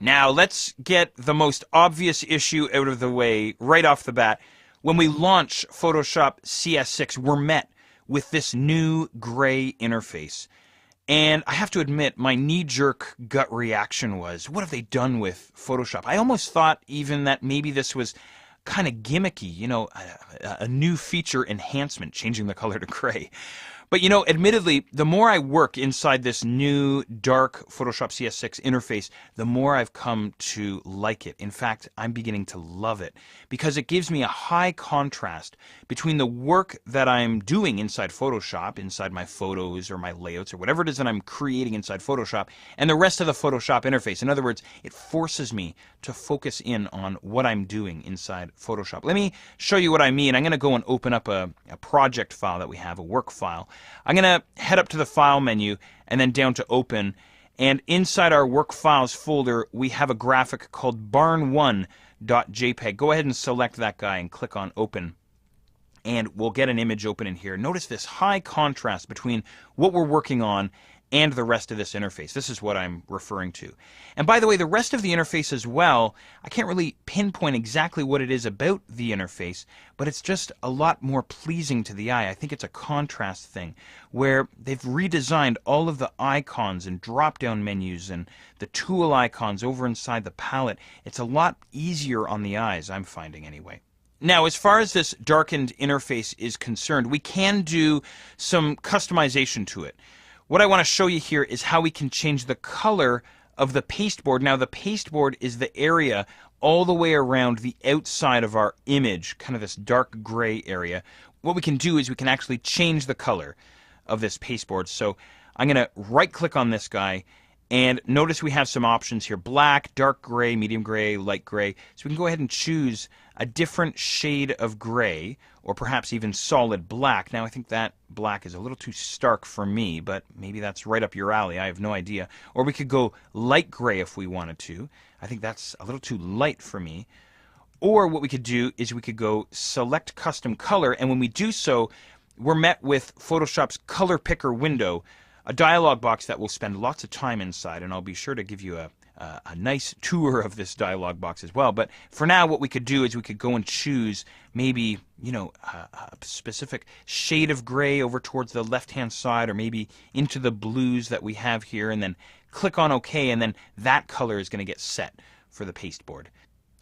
Now, let's get the most obvious issue out of the way right off the bat. When we launch Photoshop CS6, we're met with this new gray interface. And I have to admit, my knee-jerk gut reaction was, what have they done with Photoshop? I almost thought even that maybe this was kind of gimmicky, a new feature enhancement, changing the color to gray. But admittedly, the more I work inside this new dark Photoshop CS6 interface, the more I've come to like it. In fact, I'm beginning to love it because it gives me a high contrast between the work that I'm doing inside Photoshop, inside my photos or my layouts or whatever it is that I'm creating inside Photoshop, and the rest of the Photoshop interface. In other words, it forces me to focus in on what I'm doing inside Photoshop. Let me show you what I mean. I'm going to go and open up a project file that we have, a work file. I'm going to head up to the File menu and then down to Open. And inside our Work Files folder, we have a graphic called barn1.jpg. Go ahead and select that guy and click on Open. And we'll get an image open in here. Notice this high contrast between what we're working on and the rest of this interface. This is what I'm referring to. And by the way, the rest of the interface as well, I can't really pinpoint exactly what it is about the interface, but it's just a lot more pleasing to the eye. I think it's a contrast thing where they've redesigned all of the icons and drop-down menus and the tool icons over inside the palette. It's a lot easier on the eyes, I'm finding anyway. Now, as far as this darkened interface is concerned, we can do some customization to it. What I want to show you here is how we can change the color of the pasteboard. Now, the pasteboard is the area all the way around the outside of our image, kind of this dark gray area. What we can do is we can actually change the color of this pasteboard. So I'm going to right-click on this guy, and notice we have some options here: black, dark gray, medium gray, light gray. So we can go ahead and choose a different shade of gray, or perhaps even solid black. Now, I think that black is a little too stark for me, but maybe that's right up your alley. I have no idea. Or we could go light gray if we wanted to. I think that's a little too light for me. Or what we could do is we could go select custom color, and when we do so, we're met with Photoshop's color picker window, a dialog box that will spend lots of time inside, and I'll be sure to give you a nice tour of this dialog box as well. But for now, what we could do is we could go and choose maybe, a specific shade of gray over towards the left-hand side, or maybe into the blues that we have here, and then click on OK, and then that color is going to get set for the pasteboard.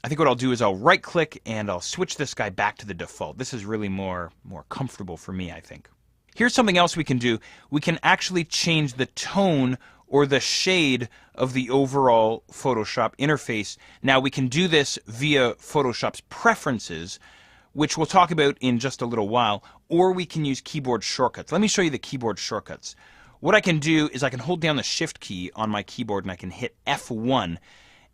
I think what I'll do is I'll right-click and I'll switch this guy back to the default. This is really more comfortable for me, I think. Here's something else we can do. We can actually change the tone or the shade of the overall Photoshop interface. Now, we can do this via Photoshop's preferences, which we'll talk about in just a little while, or we can use keyboard shortcuts. Let me show you the keyboard shortcuts. What I can do is I can hold down the Shift key on my keyboard and I can hit F1,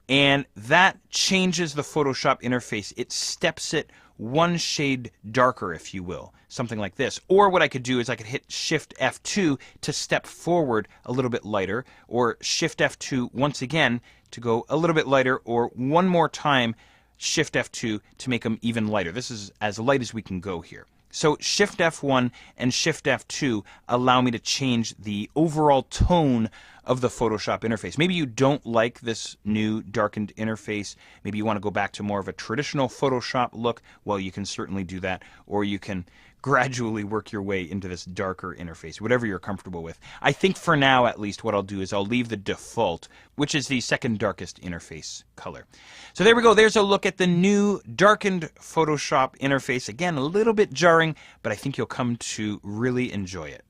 and that changes the Photoshop interface. It steps it one shade darker, if you will, something like this. Or what I could do is I could hit Shift F2 to step forward a little bit lighter, or Shift F2 once again to go a little bit lighter, or one more time Shift F2 to make them even lighter. This is as light as we can go here. So Shift F1 and Shift F2 allow me to change the overall tone of the Photoshop interface. Maybe you don't like this new darkened interface. Maybe you want to go back to more of a traditional Photoshop look. Well, you can certainly do that. Or you can gradually work your way into this darker interface, whatever you're comfortable with. I think for now, at least, what I'll do is I'll leave the default, which is the second darkest interface color. So there we go. There's a look at the new darkened Photoshop interface. Again, a little bit jarring, but I think you'll come to really enjoy it.